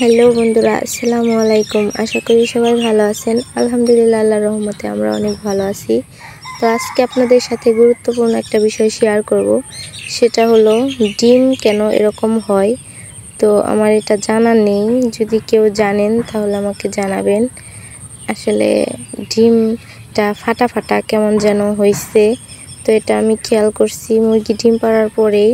Hello বন্ধুরা, আসসালামু আলাইকুম। আশা করি সবাই ভালো আছেন। আলহামদুলিল্লাহ, আল্লাহর রহমতে আমরা অনেক ভালো আছি। তো আজকে আপনাদের সাথে গুরুত্বপূর্ণ একটা বিষয় শেয়ার করব। সেটা হলো ডিম কেন এরকম হয়। তো আমার এটা জানা নেই, যদি কেউ জানেন তাহলে আমাকে জানাবেন। আসলে ডিমটা ফাটা ফাটা কেমন যেন হয়েছে। তো এটা আমি খেয়াল করছি মুরগি ডিম পাড়ার পরেই।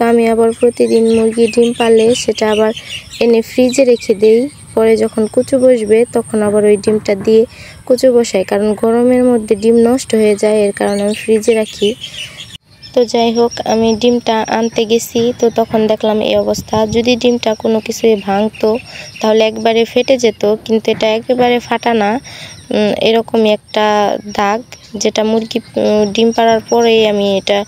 তো আমি আবার প্রতিদিন মুরগি ডিম পারলে সেটা আবার এনে ফ্রিজে রেখে দেই। পরে যখন কুচু বসবে তখন আবার ওই ডিমটা দিয়ে কুচু বসাই, কারণ গরমের মধ্যে ডিম নষ্ট হয়ে যায়, এর কারণে আমি ফ্রিজে রাখি। তো যাই হোক, আমি ডিমটা আনতে গেছি, তো তখন দেখলাম এই অবস্থা। যদি ডিমটা কোনো কিছুই ভাঙতো তাহলে একবারে ফেটে যেত, কিন্তু এটা একেবারে ফাটা না। এরকমই একটা দাগ, যেটা মুরগি ডিম পাড়ার পরেই আমি এটা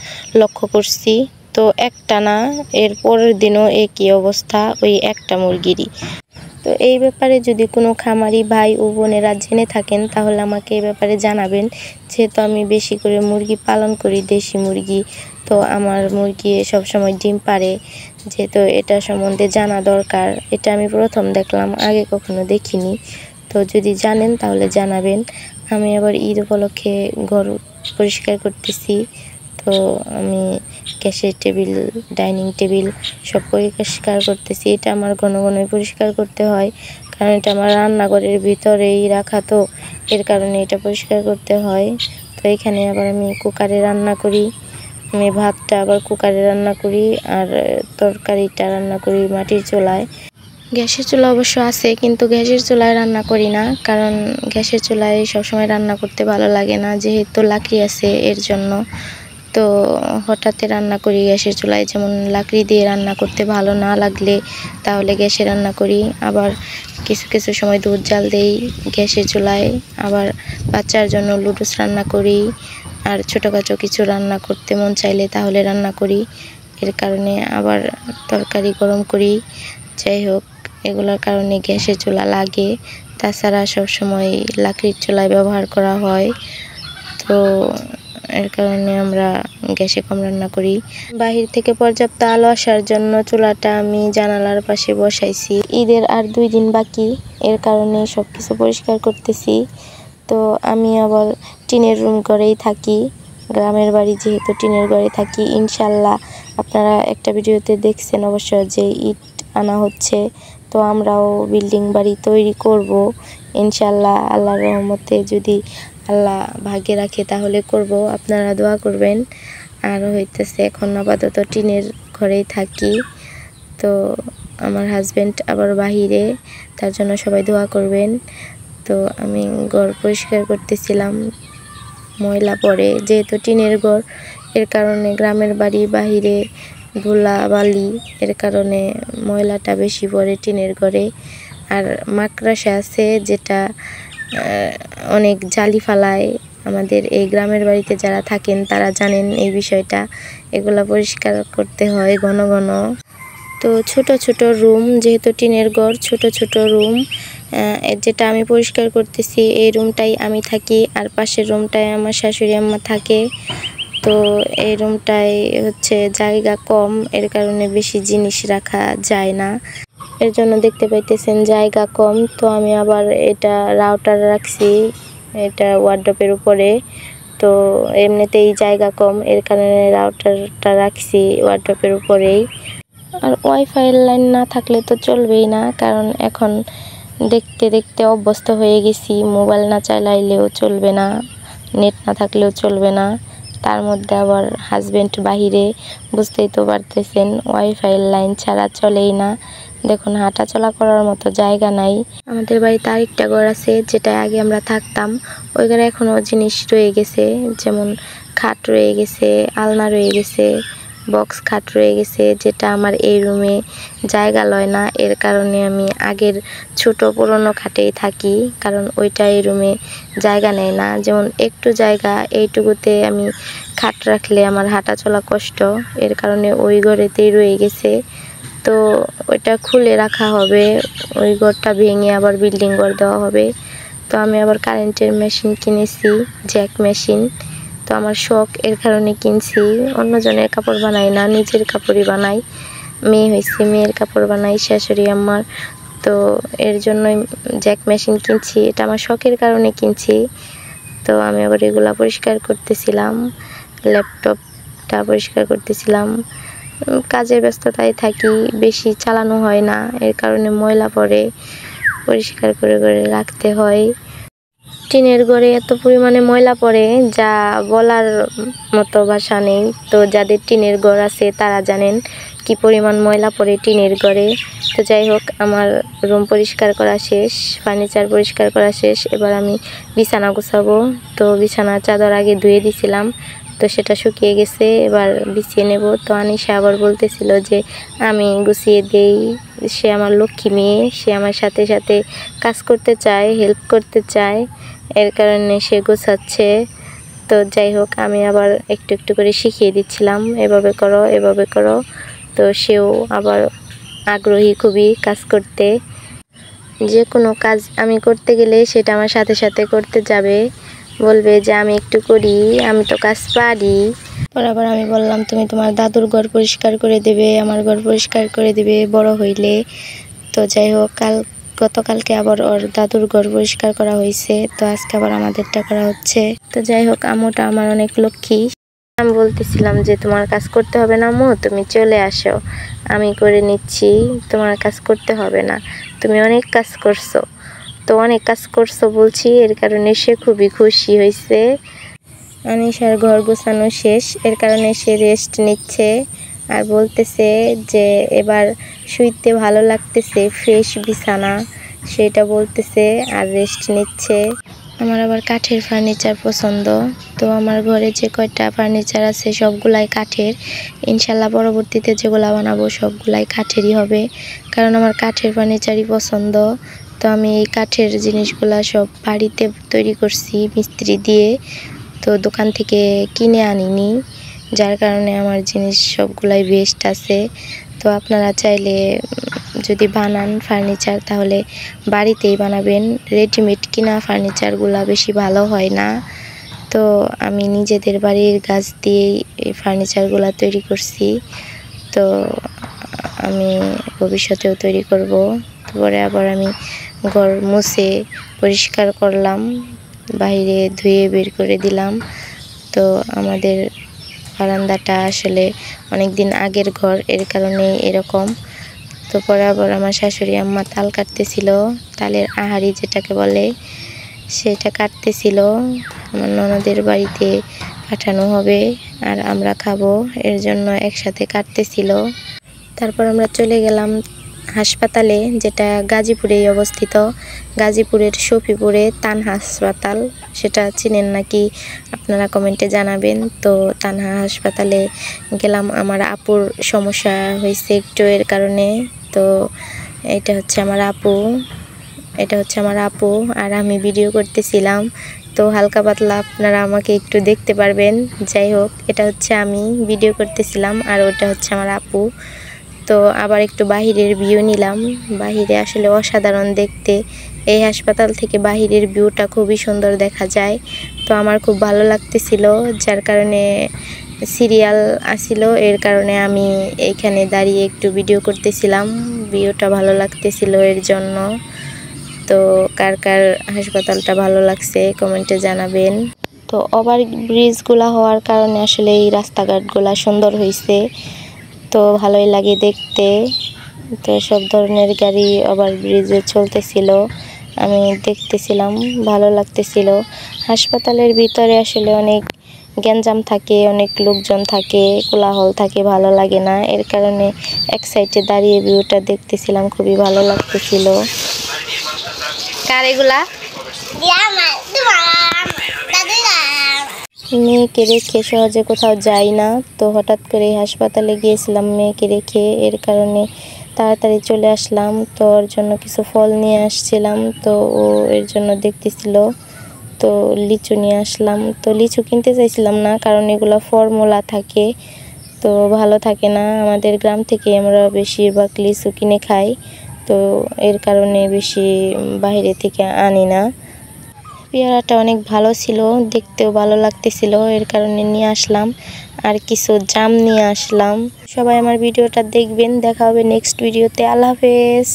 লক্ষ্য করছি। তো একটা না, এর পরের দিনও একই অবস্থা ওই একটা মুরগিরই। তো এই ব্যাপারে যদি কোনো খামারি ভাই ও বোনেরা জেনে থাকেন তাহলে আমাকে এই ব্যাপারে জানাবেন। যেহেতু আমি বেশি করে মুরগি পালন করি, দেশি মুরগি, তো আমার মুরগি সবসময় ডিম পাড়ে, যেহেতু এটা সম্বন্ধে জানা দরকার। এটা আমি প্রথম দেখলাম, আগে কখনো দেখিনি। তো যদি জানেন তাহলে জানাবেন। আমি আবার ঈদ উপলক্ষে ঘর পরিষ্কার করতেছি। তো আমি গ্যাসের টেবিল, ডাইনিং টেবিল সব পরিষ্কার করতেছি। এটা আমার ঘন ঘনই পরিষ্কার করতে হয়, কারণ এটা আমার রান্নাঘরের ভিতরেই রাখা, তো এর কারণে এটা পরিষ্কার করতে হয়। তো এখানে আবার আমি কুকারে রান্না করি। আমি ভাতটা আবার কুকারে রান্না করি, আর তরকারিটা রান্না করি মাটির চুলায়। গ্যাসের চুলা অবশ্য আছে, কিন্তু গ্যাসের চুলায় রান্না করি না, কারণ গ্যাসের চুলায় সবসময় রান্না করতে ভালো লাগে না, যেহেতু লাকড়ি আছে এর জন্য। তো হঠাৎ রান্না করি গ্যাসের চুলায়, যেমন লাকড়ি দিয়ে রান্না করতে ভালো না লাগলে তাহলে গ্যাসে রান্না করি। আবার কিছু কিছু সময় দুধ জাল দেই গ্যাসের চুলায়। আবার বাচ্চার জন্য লুডুস রান্না করি, আর ছোটোখাটো কিছু রান্না করতে মন চাইলে তাহলে রান্না করি। এর কারণে আবার তরকারি গরম করি। যাই হোক, এগুলোর কারণে গ্যাসের চুলা লাগে। তাছাড়া সবসময় লাকড়ির চুলায় ব্যবহার করা হয়, তো এর কারণে আমরা গ্যাসে কম রান্না করি। বাহির থেকে পর্যাপ্ত আলো আসার জন্য চুলাটা আমি জানালার পাশে বসাইছি। ঈদের আর 2 দিন বাকি, এর কারণে সব কিছু পরিষ্কার করতেছি। তো আমি আবার টিনের রুম ঘরেই থাকি, গ্রামের বাড়ি যেহেতু টিনের ঘরে থাকি। ইনশাল্লাহ আপনারা একটা ভিডিওতে দেখছেন অবশ্য যে ইট আনা হচ্ছে, তো আমরাও বিল্ডিং বাড়ি তৈরি করব ইনশাল্লাহ। আল্লাহর রহমতে যদি আল্লাহ ভাগ্যে রাখে তাহলে করব, আপনারা দোয়া করবেন। আর হইতেছে এখন আপাতত টিনের ঘরেই থাকি। তো আমার হাজব্যান্ড আবার বাহিরে, তার জন্য সবাই দোয়া করবেন। তো আমি ঘর পরিষ্কার করতেছিলাম, ময়লা পড়ে, যেহেতু টিনের ঘর, এর কারণে গ্রামের বাড়ি বাহিরে ধুলা বালি, এর কারণে ময়লাটা বেশি পড়ে টিনের ঘরে। আর মাকড়সা আছে, যেটা অনেক জালি ফালায়। আমাদের এই গ্রামের বাড়িতে যারা থাকেন তারা জানেন এই বিষয়টা। এগুলা পরিষ্কার করতে হয় ঘন ঘন। তো ছোট ছোট রুম, যেহেতু টিনের ঘর, ছোট ছোট রুম, যেটা আমি পরিষ্কার করতেছি এই রুমটাই আমি থাকি, আর পাশের রুমটায় আমার শাশুড়ি আম্মা থাকে। তো এই রুমটায় হচ্ছে জায়গা কম, এর কারণে বেশি জিনিস রাখা যায় না, এর জন্য দেখতে পাইতেছেন জায়গা কম। তো আমি আবার এটা রাউটার রাখছি, এটা ওয়ার্ডরোবের উপরে। তো এমনিতেই জায়গা কম, এর কারণে রাউটারটা রাখছি ওয়ার্ডরোবের উপরেই। আর ওয়াইফাই লাইন না থাকলে তো চলবেই না, কারণ এখন দেখতে দেখতে অভ্যস্ত হয়ে গেছি। মোবাইল না চালাইলেও চলবে না, নেট না থাকলেও চলবে না। তার মধ্যে আবার হাজব্যান্ড বাহিরে, বুঝতেই তো পারতেছেন, ওয়াইফাই লাইন ছাড়া চলেই না। দেখুন, হাঁটা চলা করার মতো জায়গা নাই। আমাদের বাড়িতে আরেকটা ঘর আছে, যেটা আগে আমরা থাকতাম। ওই ঘরে এখনও জিনিস রয়ে গেছে, যেমন খাট রয়ে গেছে, আলনা রয়ে গেছে, বক্স খাট রয়ে গেছে, যেটা আমার এই রুমে জায়গা লয় না। এর কারণে আমি আগের ছোট পুরনো খাটেই থাকি, কারণ ওইটা এই রুমে জায়গা নেয় না। যেমন একটু জায়গা, এইটুকুতে আমি খাট রাখলে আমার হাঁটা চলা কষ্ট, এর কারণে ওই ঘরেতেই রয়ে গেছে। তো ওইটা খুলে রাখা হবে, ওই ঘরটা ভেঙে আবার বিল্ডিং ঘর দেওয়া হবে। তো আমি আবার কারেন্টের মেশিন কিনেছি, জ্যাক মেশিন। তো আমার শখ, এর কারণে কিনছি। অন্যজনের কাপড় বানাই না, নিজের কাপড়ই বানাই। মেয়ে হয়েছে, মেয়ের কাপড় বানাই, শাশুড়ি আমার তো এর জন্যই জ্যাক মেশিন কিনছি, এটা আমার শখের কারণে কিনছি। তো আমি আবার এগুলা পরিষ্কার করতেছিলাম, ল্যাপটপটা পরিষ্কার করতেছিলাম। কাজের ব্যস্ততায় থাকি, বেশি চালানো হয় না, এর কারণে ময়লা পড়ে, পরিষ্কার করে করে রাখতে হয়। টিনের ঘরে এত পরিমাণে ময়লা পড়ে যা বলার মতো ভাষা নেই। তো যাদের টিনের ঘর আছে তারা জানেন কি পরিমাণ ময়লা পড়ে টিনের ঘরে। তো যাই হোক, আমার রুম পরিষ্কার করা শেষ, ফার্নিচার পরিষ্কার করা শেষ। এবার আমি বিছানা গোছাবো। তো বিছানার চাদর আগে ধুয়ে দিছিলাম, তো সেটা শুকিয়ে গেছে, এবার বিছিয়ে নেব। তো আনিশা আবার বলতেছিল যে আমি গুছিয়ে দেই, সে আমার লক্ষ্মী মেয়ে, সে আমার সাথে সাথে কাজ করতে চায়, হেল্প করতে চায়, এর কারণে সে গোছাচ্ছে। তো যাই হোক, আমি আবার একটু একটু করে শিখিয়ে দিচ্ছিলাম, এভাবে করো এভাবে করো। তো সেও আবার আগ্রহী খুবই কাজ করতে। যে কোনো কাজ আমি করতে গেলে সেটা আমার সাথে সাথে করতে যাবে, বলবে যে আমি একটু করি, আমি তো কাজ পারি। আবার আমি বললাম তুমি তোমার দাদুর ঘর পরিষ্কার করে দেবে, আমার ঘর পরিষ্কার করে দেবে বড় হইলে। তো যাই হোক, গতকালকে আবার ওর দাদুর ঘর পরিষ্কার করা হয়েছে, তো আজকে আবার আমাদেরটা করা হচ্ছে। তো যাই হোক, আম্মুটা আমার অনেক লক্ষ্মী। আমি বলতেছিলাম যে তোমার কাজ করতে হবে না আম্মু, তুমি চলে আসো, আমি করে নিচ্ছি, তোমার কাজ করতে হবে না, তুমি অনেক কাজ করছো। তো অনেক কাজ করছো বলছি, এর কারণে সে খুবই খুশি হয়েছে। আনিশার ঘর গোছানো শেষ, এর কারণে সে রেস্ট নিচ্ছে আর বলতেছে যে এবার শুইতে ভালো লাগতেছে, ফ্রেশ বিছানা, সেটা বলতেছে আর রেস্ট নিচ্ছে। আমার আবার কাঠের ফার্নিচার পছন্দ। তো আমার ঘরে যে কয়টা ফার্নিচার আছে সবগুলাই কাঠের। ইনশাল্লাহ পরবর্তীতে যেগুলা বানাবো সবগুলাই কাঠেরই হবে, কারণ আমার কাঠের ফার্নিচারই পছন্দ। তো আমি এই কাঠের জিনিসগুলা সব বাড়িতে তৈরি করছি মিস্ত্রি দিয়ে, তো দোকান থেকে কিনে আনিনি, যার কারণে আমার জিনিস সবগুলাই বেস্ট আছে। তো আপনারা চাইলে যদি বানান ফার্নিচার তাহলে বাড়িতেই বানাবেন, রেডিমেড কিনা ফার্নিচারগুলো বেশি ভালো হয় না। তো আমি নিজেদের বাড়ির গাছ দিয়েই এই ফার্নিচারগুলো তৈরি করছি। তো আমি ভবিষ্যতেও তৈরি করব। তারপরে আবার আমি ঘর মুছে পরিষ্কার করলাম, বাইরে ধুয়ে বের করে দিলাম। তো আমাদের বারান্দাটা আসলে অনেক দিন আগের ঘর, এর কারণে এরকম। তো পরে আবার আমার শাশুড়ি আম্মা তাল কাটতেছিল, তালের আহারি যেটাকে বলে, সেটা কাটতেছিল। আমার ননদের বাড়িতে পাঠানো হবে আর আমরা খাবো, এর জন্য একসাথে কাটতেছিল। তারপর আমরা চলে গেলাম হাসপাতালে, যেটা গাজীপুরেই অবস্থিত, গাজীপুরের শফিপুরে তানহা হাসপাতাল। সেটা চিনেন নাকি আপনারা কমেন্টে জানাবেন। তো তানহা হাসপাতালে গেলাম, আমার আপুর সমস্যা হয়েছে একটু, এর কারণে। তো এটা হচ্ছে আমার আপু, এটা হচ্ছে আমার আপু আর আমি ভিডিও করতেছিলাম। তো হালকা পাতলা আপনারা আমাকে একটু দেখতে পারবেন। যাই হোক, এটা হচ্ছে আমি ভিডিও করতেছিলাম আর ওটা হচ্ছে আমার আপু। তো আবার একটু বাহিরের ভিউ নিলাম, বাহিরে আসলে অসাধারণ দেখতে, এই হাসপাতাল থেকে বাহিরের ভিউটা খুবই সুন্দর দেখা যায়। তো আমার খুব ভালো লাগতেছিল, যার কারণে সিরিয়াল আসিল, এর কারণে আমি এইখানে দাঁড়িয়ে একটু ভিডিও করতেছিলাম, ভিউটা ভালো লাগতেছিল এর জন্য। তো কার কার হাসপাতালটা ভালো লাগছে কমেন্টে জানাবেন। তো ওভার ব্রিজগুলো হওয়ার কারণে আসলে এই রাস্তাঘাটগুলো সুন্দর হয়েছে, তো ভালোই লাগে দেখতে। তো সব ধরনের গাড়ি ওভার ব্রিজে চলতেছিল, আমি দেখতেছিলাম, ভালো লাগতেছিল। হাসপাতালের ভিতরে আসলে অনেক গ্যাঞ্জাম থাকে, অনেক লোকজন থাকে, কোলাহল থাকে, ভালো লাগে না, এর কারণে এক সাইডে দাঁড়িয়ে ভিউটা দেখতেছিলাম, খুবই ভালো লাগতেছিল। কার এগুলা? মেয়েকে রেখে সহজে কোথাও যাই না, তো হঠাৎ করে হাসপাতালে গিয়েছিলাম মেয়েকে রেখে, এর কারণে তাড়াতাড়ি চলে আসলাম। তো ওর জন্য কিছু ফল নিয়ে আসছিলাম, তো ও এর জন্য দেখতেছিল। তো লিচু নিয়ে আসলাম, তো লিচু কিনতে চাইছিলাম না, কারণ এগুলো ফর্মুলা থাকে, তো ভালো থাকে না। আমাদের গ্রাম থেকে আমরা বেশিরভাগ লিচু কিনে খাই, তো এর কারণে বেশি বাইরে থেকে আনি না। পেয়ারাটা অনেক ভালো ছিল, দেখতেও ভালো লাগতেছিল, এর কারণে নিয়ে আসলাম। আর কিছু জাম নিয়ে আসলাম। সবাই আমার ভিডিওটা দেখবেন, দেখা হবে নেক্সট ভিডিওতে। আল্লাহ হাফেজ।